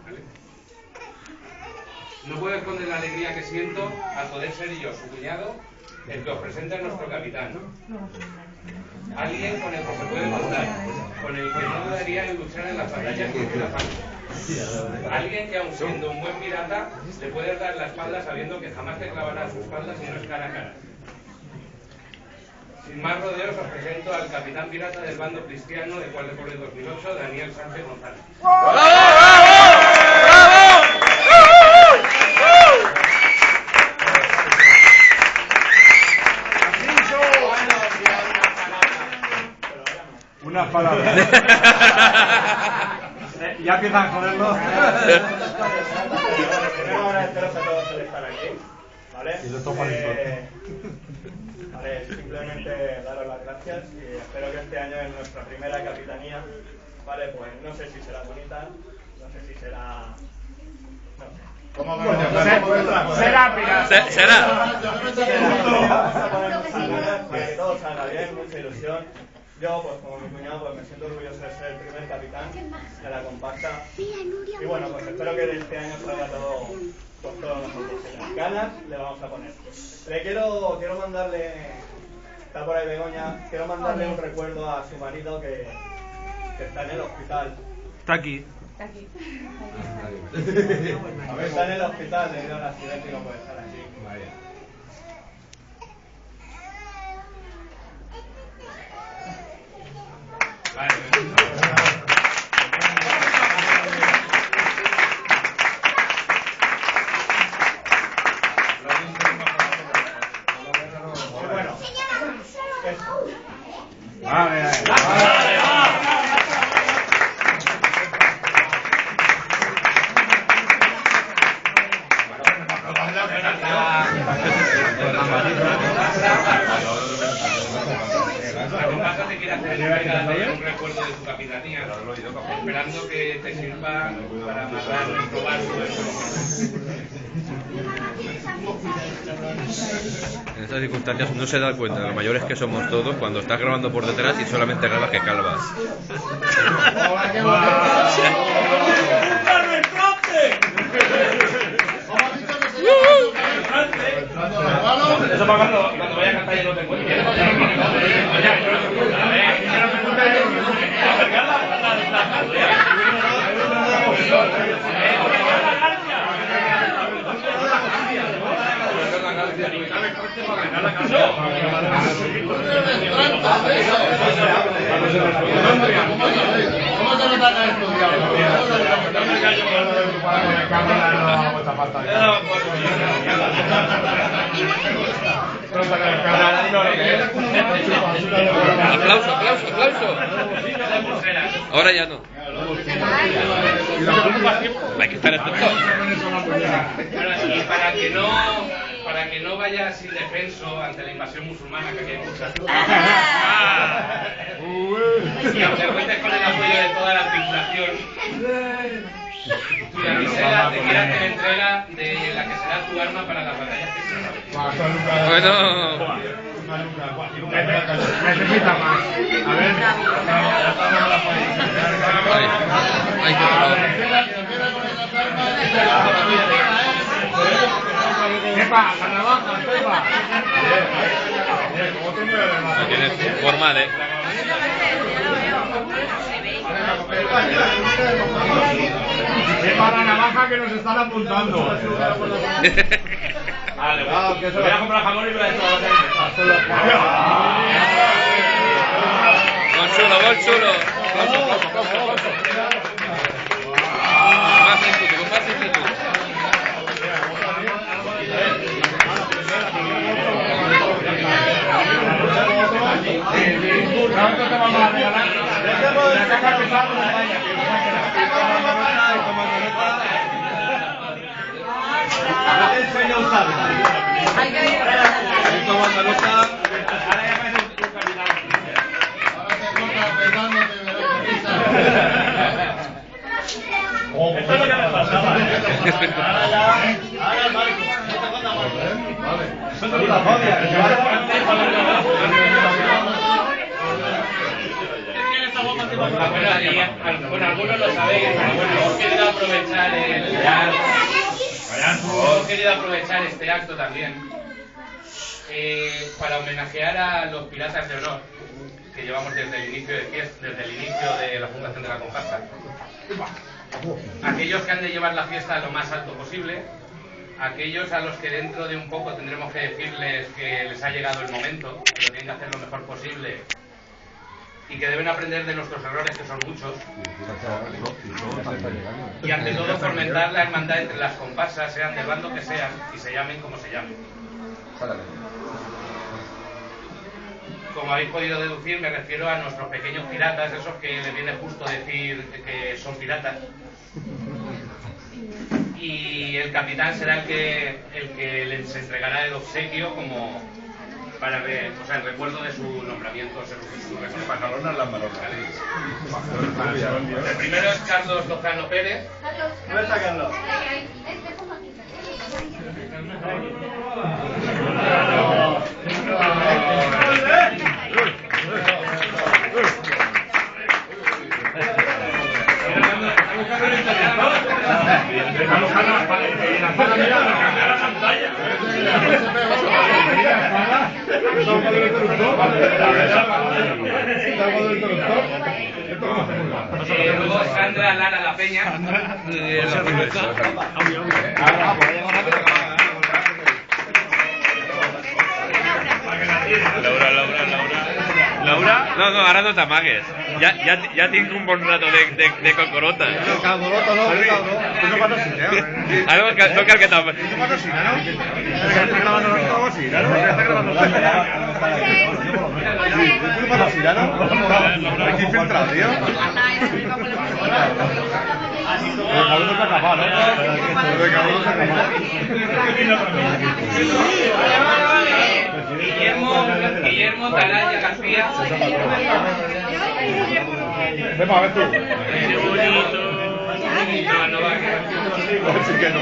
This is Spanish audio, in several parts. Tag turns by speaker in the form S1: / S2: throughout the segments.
S1: ¿vale? No puedo esconder la alegría que siento al poder ser yo, su cuñado, el que os presenta nuestro capitán. Alguien con el que se puede contar, con el que no dudaría en luchar en las batallas que hace falta. Alguien que, aun siendo un buen pirata, le puedes dar la espalda sabiendo que jamás te clavará su espalda si no es cara a cara. Sin más rodeos, os presento al capitán pirata del bando cristiano de Cual de Pobre 2008, Daniel Sánchez González.
S2: Unas palabras. Ya empiezan a joderlo.
S3: Primero agradeceros a todos el estar aquí, ¿vale? Vale, simplemente daros las gracias y espero que este año en nuestra primera capitanía, ¿vale? Pues no sé si será bonita, no sé si será...
S2: ¿Cómo
S3: será pirata.
S4: Será.
S3: Vamos a ponernos a ganar para que todo salga bien, mucha ilusión. Yo, pues como mi cuñado, pues me siento orgulloso de ser el primer capitán de la compacta. Y bueno, pues espero que este año salga todo con todos nosotros. Ganas le vamos a poner. Quiero mandarle, está por ahí Begoña, quiero mandarle un recuerdo a su marido que está en el hospital.
S2: Está aquí.
S3: Está en el hospital debido a un accidente y no puede estar aquí. Bueno,
S1: La compasa te quiere hacer un recuerdo de tu capitanía, esperando que te sirva para amarrar nuestro barco.
S4: En estas circunstancias no se da cuenta de lo mayores que somos todos cuando estás grabando por detrás y solamente grabas que calvas.
S1: Eso para cuando vaya a cantar y no te encuentres.
S2: ¿Cómo se nota que estudiado?
S4: Aplauso, aplauso, aplauso. Ahora ya no. Hay que estar atento.
S1: Y para que no vayas indefenso ante la invasión musulmana, que aquí hay muchas. Y aunque cuentes con el apoyo de toda la tripulación, tu damisela te quiere hacer entrega de la que será tu arma para las batallas que se
S4: Bueno.
S2: Necesita más. A ver.
S4: Ay, qué dolor.
S2: Pepa, la navaja, Pepa.
S4: No tienes formal,
S2: Pepa, la navaja que nos están apuntando.
S1: Vale, voy a comprar jamón y voy a
S4: Gol chulo, gol chulo. Más ímpetu, con más ímpetu.
S2: ¿Cuánto te vamos a regalar? La caja pesada de España. ¿Qué sueño usado?
S5: Hay que ir para
S3: esto es lo que me pasaba. Ahora el barco.
S2: Vale. Eso es la jodia.
S1: Bueno, algunos lo sabéis, pero bueno, hemos querido aprovechar este acto también para homenajear a los piratas de honor que llevamos desde el inicio de la fundación de la comparsa. Aquellos que han de llevar la fiesta lo más alto posible, aquellos a los que dentro de un poco tendremos que decirles que les ha llegado el momento, que lo tienen que hacer lo mejor posible y que deben aprender de nuestros errores, que son muchos, y ante todo fomentar la hermandad entre las comparsas, sean del bando que sean y se llamen como se llamen. Como habéis podido deducir, me refiero a nuestros pequeños piratas, esos que les viene justo decir que son piratas. Y el capitán será el que les entregará el obsequio como para en recuerdo de su nombramiento, su reconocimiento. El primero es Carlos Lozano Pérez.
S3: ¿Dónde está Carlos?
S1: Luego Sandra Lara La Peña.
S4: Laura? No, ara no t'amagues. Ja tinc un bon rato de cocorotes.
S2: No, cabrota no, tú no patrocinas,
S4: Ara no cal que t'amagues.
S2: tú patrocinas, ¿no? Está grabando algo así, ¿no? Está grabando ¿tú no patrocinas, no? Aquí infiltrado, tío. El cabrón está capaz, ¿no? El cabrón está capaz.
S1: Guillermo Talaya García.
S2: Ven para ver tú.
S1: No va a quedar.
S2: Así que no.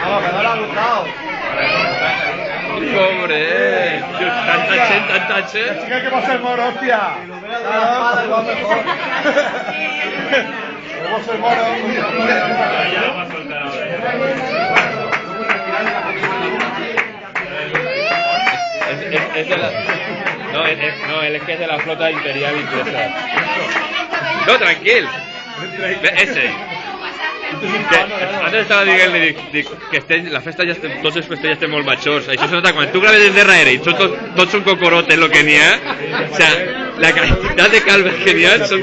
S3: Vamos, que no lo ha gustado.
S4: Pobre, tanta gent.
S2: Chica, que va a ser moro, hostia.
S3: Igual mejor.
S2: Va a ser moro.
S4: Es de la... No, él es que es de la flota imperial inglesa. No, tranquil. Ese. Antes estava dient que la festa ja estem, tots els festejos ja estem molt majors. Això se nota quan tu graves des de darrere i tots són cocorotes el que n'hi ha. O sea, la quantitat de calves que n'hi ha són...